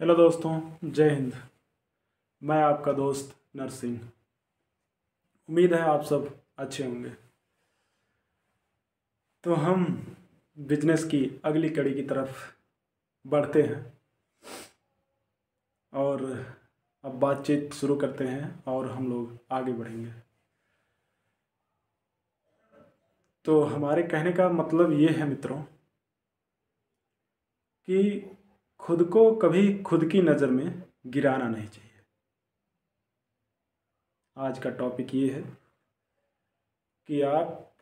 Hello दोस्तों, जय हिंद। मैं आपका दोस्त नरसिंह। उम्मीद है आप सब अच्छे होंगे। तो हम बिजनेस की अगली कड़ी की तरफ बढ़ते हैं और अब बातचीत शुरू करते हैं और हम लोग आगे बढ़ेंगे। तो हमारे कहने का मतलब ये है मित्रों कि खुद को कभी खुद की नज़र में गिराना नहीं चाहिए। आज का टॉपिक ये है कि आप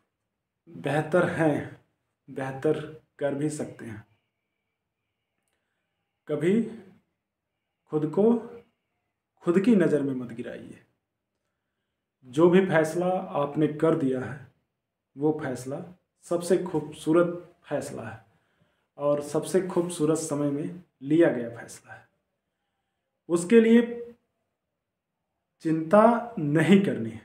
बेहतर हैं, बेहतर कर भी सकते हैं। कभी खुद को खुद की नज़र में मत गिराइए। जो भी फैसला आपने कर दिया है वो फैसला सबसे खूबसूरत फैसला है और सबसे खूबसूरत समय में लिया गया फैसला है। उसके लिए चिंता नहीं करनी है,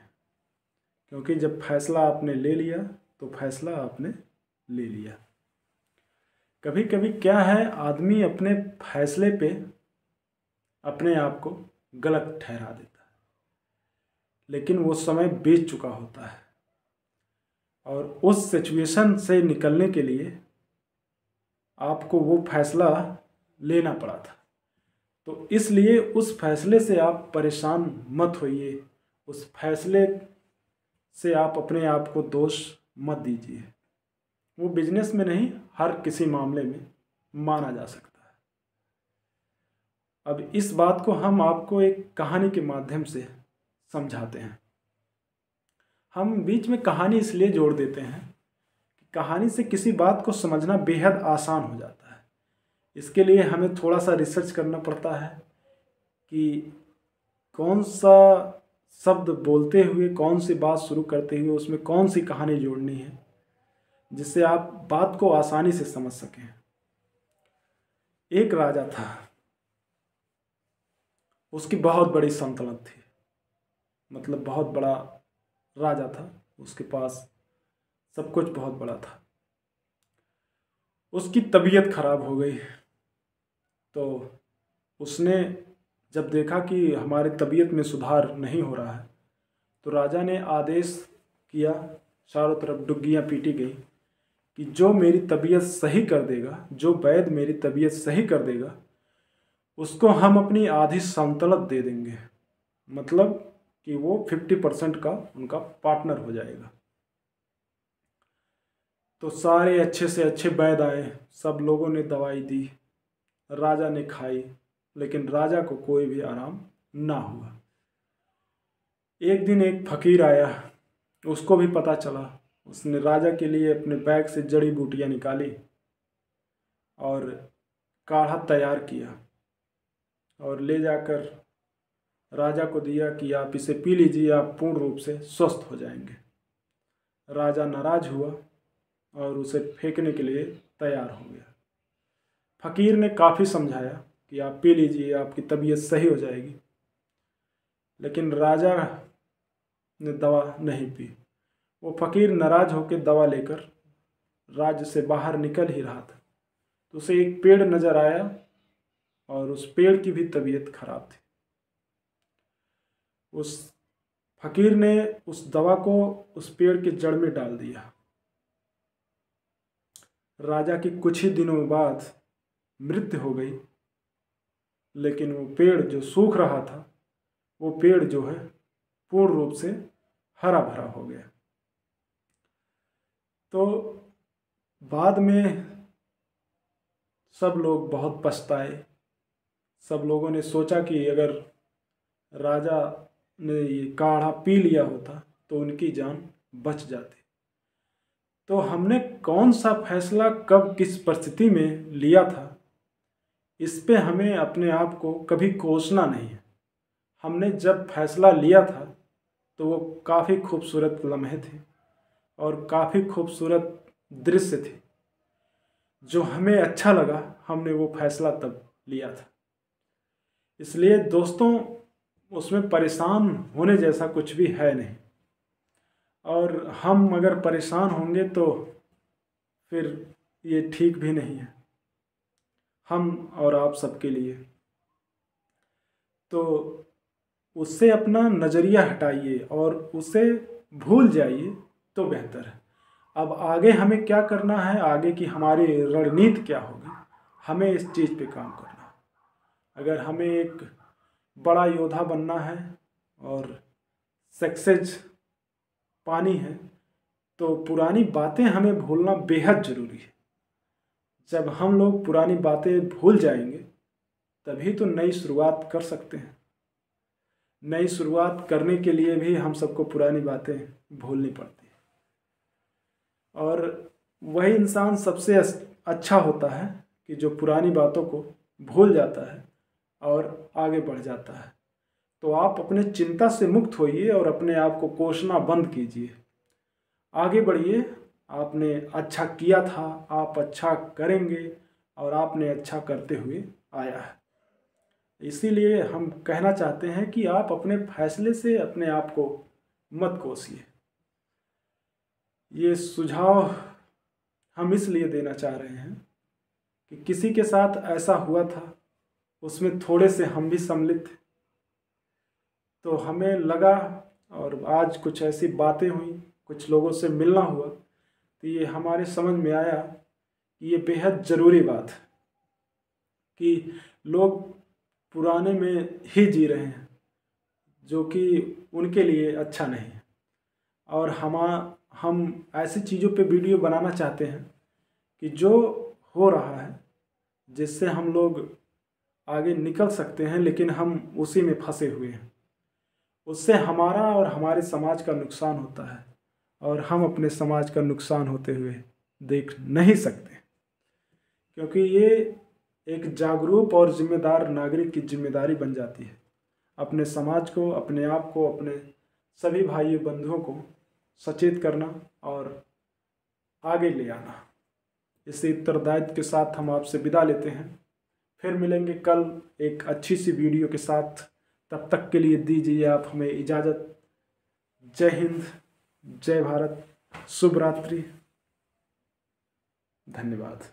क्योंकि जब फैसला आपने ले लिया तो फैसला आपने ले लिया। कभी कभी क्या है, आदमी अपने फैसले पे अपने आप को गलत ठहरा देता है, लेकिन वो समय बीत चुका होता है और उस सिचुएशन से निकलने के लिए आपको वो फैसला लेना पड़ा था। तो इसलिए उस फैसले से आप परेशान मत होइए, उस फैसले से आप अपने आप को दोष मत दीजिए। वो बिजनेस में नहीं, हर किसी मामले में माना जा सकता है। अब इस बात को हम आपको एक कहानी के माध्यम से समझाते हैं। हम बीच में कहानी इसलिए जोड़ देते हैं कि कहानी से किसी बात को समझना बेहद आसान हो जाता है। इसके लिए हमें थोड़ा सा रिसर्च करना पड़ता है कि कौन सा शब्द बोलते हुए, कौन सी बात शुरू करते हुए उसमें कौन सी कहानी जोड़नी है, जिससे आप बात को आसानी से समझ सकें। एक राजा था, उसकी बहुत बड़ी सल्तनत थी, मतलब बहुत बड़ा राजा था, उसके पास सब कुछ बहुत बड़ा था। उसकी तबीयत खराब हो गई, तो उसने जब देखा कि हमारी तबीयत में सुधार नहीं हो रहा है, तो राजा ने आदेश किया, चारों तरफ डुग्गियाँ पीटी गई कि जो मेरी तबीयत सही कर देगा, जो वैद्य मेरी तबीयत सही कर देगा, उसको हम अपनी आधी सल्तनत दे देंगे। मतलब कि वो 50% का उनका पार्टनर हो जाएगा। तो सारे अच्छे से अच्छे वैद्य आए, सब लोगों ने दवाई दी, राजा ने खाई, लेकिन राजा को कोई भी आराम ना हुआ। एक दिन एक फकीर आया, उसको भी पता चला। उसने राजा के लिए अपने बैग से जड़ी बूटियाँ निकाली और काढ़ा तैयार किया और ले जाकर राजा को दिया कि आप इसे पी लीजिए, आप पूर्ण रूप से स्वस्थ हो जाएंगे। राजा नाराज हुआ और उसे फेंकने के लिए तैयार हो गया। फकीर ने काफ़ी समझाया कि आप पी लीजिए, आपकी तबीयत सही हो जाएगी, लेकिन राजा ने दवा नहीं पी। वो फकीर नाराज होकर दवा लेकर राज्य से बाहर निकल ही रहा था, तो उसे एक पेड़ नज़र आया और उस पेड़ की भी तबीयत खराब थी। उस फकीर ने उस दवा को उस पेड़ के जड़ में डाल दिया। राजा की कुछ ही दिनों बाद मृत्यु हो गई, लेकिन वो पेड़ जो सूख रहा था, वो पेड़ जो है पूर्ण रूप से हरा भरा हो गया। तो बाद में सब लोग बहुत पछताए। सब लोगों ने सोचा कि अगर राजा ने ये काढ़ा पी लिया होता तो उनकी जान बच जाती। तो हमने कौन सा फैसला कब किस परिस्थिति में लिया था, इस पे हमें अपने आप को कभी कोसना नहीं है। हमने जब फैसला लिया था तो वो काफ़ी खूबसूरत लम्हे थे और काफ़ी खूबसूरत दृश्य थे। जो हमें अच्छा लगा, हमने वो फैसला तब लिया था। इसलिए दोस्तों, उसमें परेशान होने जैसा कुछ भी है नहीं, और हम अगर परेशान होंगे तो फिर ये ठीक भी नहीं है हम और आप सबके लिए। तो उससे अपना नज़रिया हटाइए और उसे भूल जाइए तो बेहतर है। अब आगे हमें क्या करना है, आगे की हमारी रणनीति क्या होगी, हमें इस चीज़ पे काम करना है। अगर हमें एक बड़ा योद्धा बनना है और सक्सेस पानी है तो पुरानी बातें हमें भूलना बेहद ज़रूरी है। जब हम लोग पुरानी बातें भूल जाएंगे तभी तो नई शुरुआत कर सकते हैं। नई शुरुआत करने के लिए भी हम सबको पुरानी बातें भूलनी पड़ती हैं। और वही इंसान सबसे अच्छा होता है कि जो पुरानी बातों को भूल जाता है और आगे बढ़ जाता है। तो आप अपने चिंता से मुक्त होइए और अपने आप को कोसना बंद कीजिए, आगे बढ़िए। आपने अच्छा किया था, आप अच्छा करेंगे और आपने अच्छा करते हुए आया है। इसीलिए हम कहना चाहते हैं कि आप अपने फैसले से अपने आप को मत कोसिए। ये सुझाव हम इसलिए देना चाह रहे हैं कि किसी के साथ ऐसा हुआ था, उसमें थोड़े से हम भी सम्मिलित थे, तो हमें लगा और आज कुछ ऐसी बातें हुई, कुछ लोगों से मिलना हुआ, तो ये हमारे समझ में आया कि ये बेहद ज़रूरी बात है कि लोग पुराने में ही जी रहे हैं जो कि उनके लिए अच्छा नहीं है। और हम ऐसी चीज़ों पे वीडियो बनाना चाहते हैं कि जो हो रहा है जिससे हम लोग आगे निकल सकते हैं, लेकिन हम उसी में फंसे हुए हैं। उससे हमारा और हमारे समाज का नुकसान होता है और हम अपने समाज का नुकसान होते हुए देख नहीं सकते, क्योंकि ये एक जागरूक और जिम्मेदार नागरिक की जिम्मेदारी बन जाती है अपने समाज को, अपने आप को, अपने सभी भाइयों बंधुओं को सचेत करना और आगे ले आना। इसी उत्तरदायित्व के साथ हम आपसे विदा लेते हैं। फिर मिलेंगे कल एक अच्छी सी वीडियो के साथ। तब तक के लिए दीजिए आप हमें इजाज़त। जय हिंद, जय भारत, शुभ रात्रि, धन्यवाद।